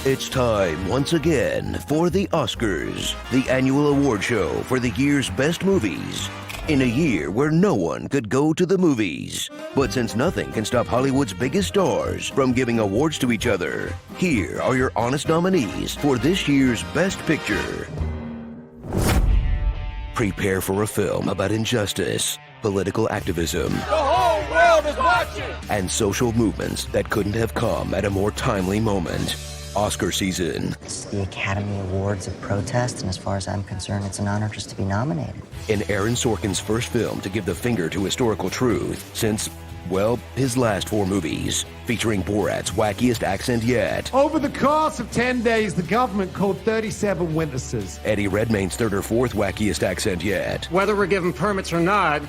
It's time once again for the Oscars, the annual award show for the year's best movies. In a year where no one could go to the movies. But since nothing can stop Hollywood's biggest stars from giving awards to each other, here are your honest nominees for this year's Best Picture. Prepare for a film about injustice, political activism, the whole world is watching, and social movements that couldn't have come at a more timely moment. Oscar season. It's the Academy Awards of protest, and as far as I'm concerned, it's an honor just to be nominated. In Aaron Sorkin's first film to give the finger to historical truth since, well, his last 4 movies, featuring Borat's wackiest accent yet. Over the course of 10 days, the government called 37 witnesses. Eddie Redmayne's 3rd or 4th wackiest accent yet. Whether we're given permits or not,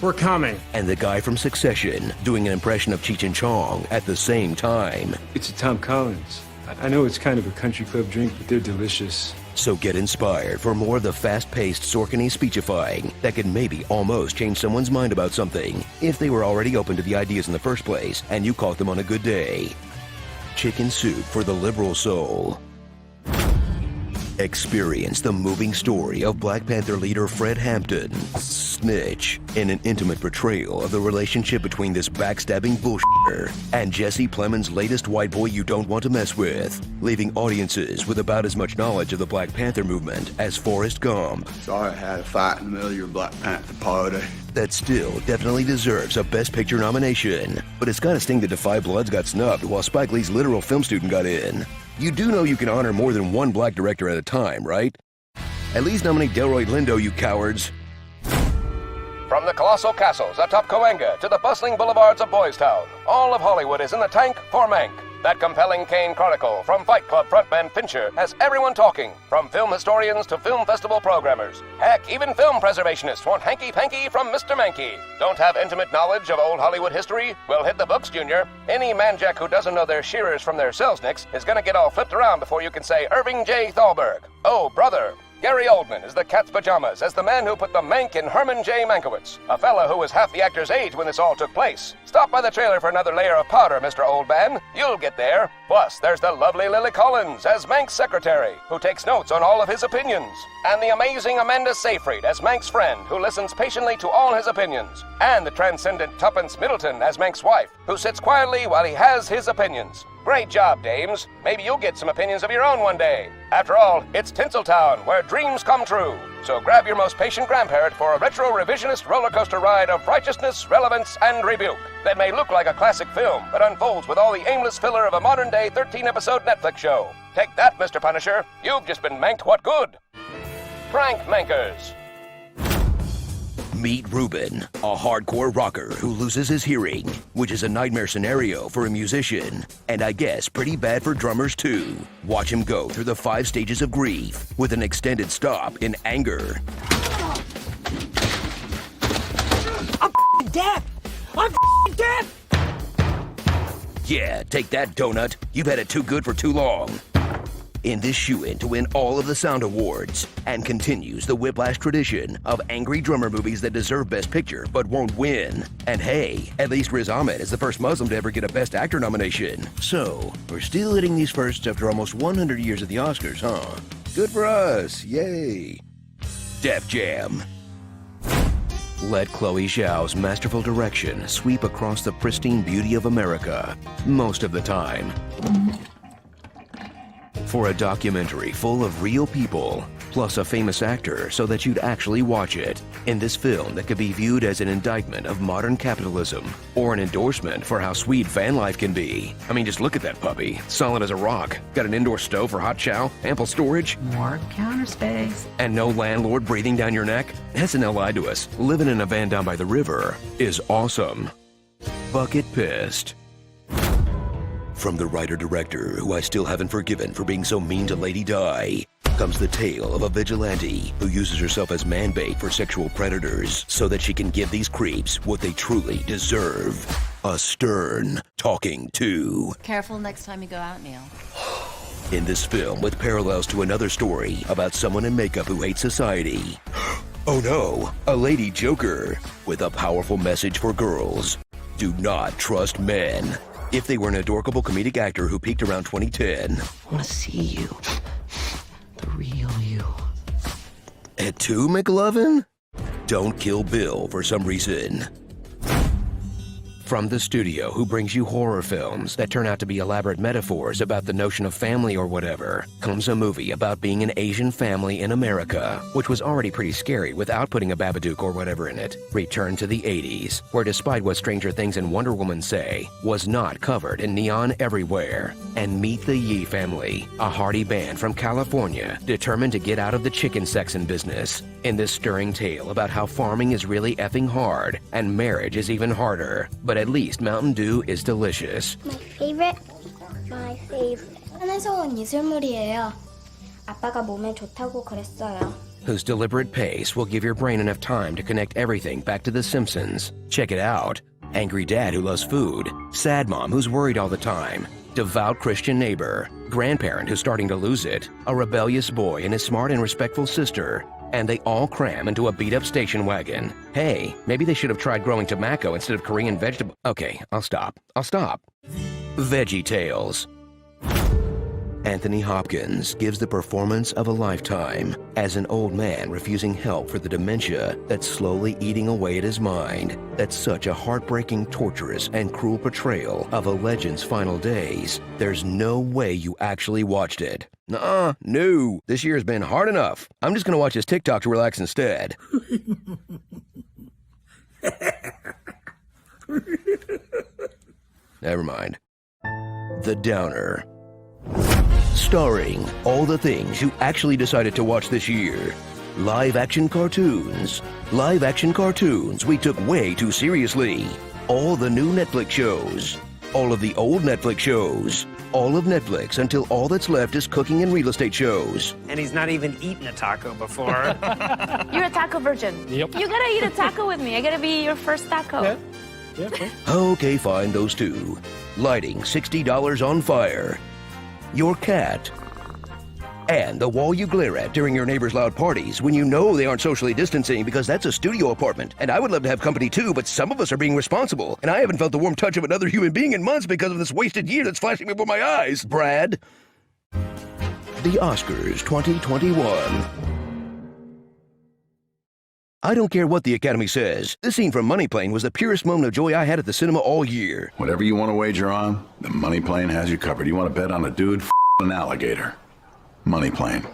we're coming. And the guy from Succession doing an impression of Cheech and Chong at the same time. It's a Tom Collins. I know it's kind of a country club drink, but they're delicious. So get inspired for more of the fast-paced Sorkin-y speechifying that can maybe almost change someone's mind about something if they were already open to the ideas in the first place and you caught them on a good day. Chicken Soup for the Liberal Soul. Experience the moving story of Black Panther leader Fred Hampton, Snitch, in an intimate portrayal of the relationship between this backstabbing bullshitter and Jesse Plemons' latest white boy you don't want to mess with, leaving audiences with about as much knowledge of the Black Panther movement as Forrest Gump. Sorry I had a fight in the middle of your Black Panther party. That still definitely deserves a Best Picture nomination, but it's got to sting that Defy Bloods got snubbed while Spike Lee's literal film student got in. You do know you can honor more than one black director at a time, right? At least nominate Delroy Lindo, you cowards. From the colossal castles atop Cahuenga to the bustling boulevards of Boys Town, all of Hollywood is in the tank for Mank. That compelling Kane chronicle from Fight Club frontman Fincher has everyone talking, from film historians to film festival programmers. Heck, even film preservationists want hanky-panky from Mr. Mankey. Don't have intimate knowledge of old Hollywood history? Well, hit the books, Junior. Any manjack who doesn't know their shearers from their selznicks is gonna get all flipped around before you can say Irving J. Thalberg. Oh, brother. Gary Oldman is the cat's pajamas as the man who put the Mank in Herman J. Mankiewicz, a fella who was half the actor's age when this all took place. Stop by the trailer for another layer of powder, Mr. Oldman. You'll get there. Plus, there's the lovely Lily Collins as Mank's secretary, who takes notes on all of his opinions. And the amazing Amanda Seyfried as Mank's friend, who listens patiently to all his opinions. And the transcendent Tuppence Middleton as Mank's wife, who sits quietly while he has his opinions. Great job, dames. Maybe you'll get some opinions of your own one day. After all, it's Tinseltown, where dreams come true. So grab your most patient grandparent for a retro revisionist roller coaster ride of righteousness, relevance, and rebuke that may look like a classic film, but unfolds with all the aimless filler of a modern-day 13-episode Netflix show. Take that, Mr. Punisher. You've just been manked what good. Prank Mankers. Meet Ruben, a hardcore rocker who loses his hearing, which is a nightmare scenario for a musician, and I guess pretty bad for drummers too. Watch him go through the 5 stages of grief with an extended stop in anger. I'm deaf! I'm deaf! Yeah, take that, donut. You've had it too good for too long. In this shoe-in to win all of the Sound Awards, and continues the Whiplash tradition of angry drummer movies that deserve Best Picture but won't win. And hey, at least Riz Ahmed is the first Muslim to ever get a Best Actor nomination. So, we're still hitting these firsts after almost 100 years at the Oscars, huh? Good for us, yay! Def Jam. Let Chloe Zhao's masterful direction sweep across the pristine beauty of America, most of the time. For a documentary full of real people, plus a famous actor so that you'd actually watch it, in this film that could be viewed as an indictment of modern capitalism, or an endorsement for how sweet van life can be. I mean, just look at that puppy. Solid as a rock. Got an indoor stove for hot chow, ample storage, more counter space, and no landlord breathing down your neck. SNL lied to us. Living in a van down by the river is awesome. Bucket Pissed. From the writer-director, who I still haven't forgiven for being so mean to Lady Di, comes the tale of a vigilante who uses herself as man-bait for sexual predators so that she can give these creeps what they truly deserve. A stern talking to. Careful next time you go out, Neil. In this film, with parallels to another story about someone in makeup who hates society. Oh no, a lady Joker with a powerful message for girls. Do not trust men. if they were an adorable comedic actor who peaked around 2010. I want to see you. The real you. At 2, McLovin? Don't kill Bill for some reason. From the studio who brings you horror films that turn out to be elaborate metaphors about the notion of family or whatever, comes a movie about being an Asian family in America, which was already pretty scary without putting a Babadook or whatever in it. Return to the 80s, where despite what Stranger Things and Wonder Woman say, was not covered in neon everywhere. And meet the Yee family, a hardy band from California determined to get out of the chicken sexing business. In this stirring tale about how farming is really effing hard and marriage is even harder. But at least Mountain Dew is delicious. My favorite? My favorite. 산에서 온 이슬물이에요. 아빠가 몸에 좋다고 그랬어요. Whose deliberate pace will give your brain enough time to connect everything back to The Simpsons. Check it out. Angry dad who loves food. Sad mom who's worried all the time. Devout Christian neighbor. Grandparent who's starting to lose it. A rebellious boy and his smart and respectful sister. And they all cram into a beat-up station wagon. Hey, maybe they should have tried growing tobacco instead of Korean vegetable. Okay, I'll stop. Veggie Tales. Anthony Hopkins gives the performance of a lifetime as an old man refusing help for the dementia that's slowly eating away at his mind. That's such a heartbreaking, torturous, and cruel portrayal of a legend's final days. There's no way you actually watched it. Nuh-uh, no. This year's been hard enough. I'm just gonna watch his TikTok to relax instead. Never mind. The Downer. Starring all the things you actually decided to watch this year. Live-action cartoons. Live-action cartoons we took way too seriously. All the new Netflix shows. All of the old Netflix shows. All of Netflix until all that's left is cooking and real estate shows. And he's not even eaten a taco before. You're a taco virgin. Yep. You gotta eat a taco with me. I gotta be your first taco. Yeah. Okay, fine, those two. Lighting $60 on fire. Your cat. And the wall you glare at during your neighbor's loud parties when you know they aren't socially distancing because that's a studio apartment. And I would love to have company too, but some of us are being responsible. And I haven't felt the warm touch of another human being in months because of this wasted year that's flashing before my eyes. Brad. The Oscars 2021. I don't care what the Academy says. This scene from Money Plane was the purest moment of joy I had at the cinema all year. Whatever you want to wager on, the Money Plane has you covered. You want to bet on a dude an alligator. Money Plane.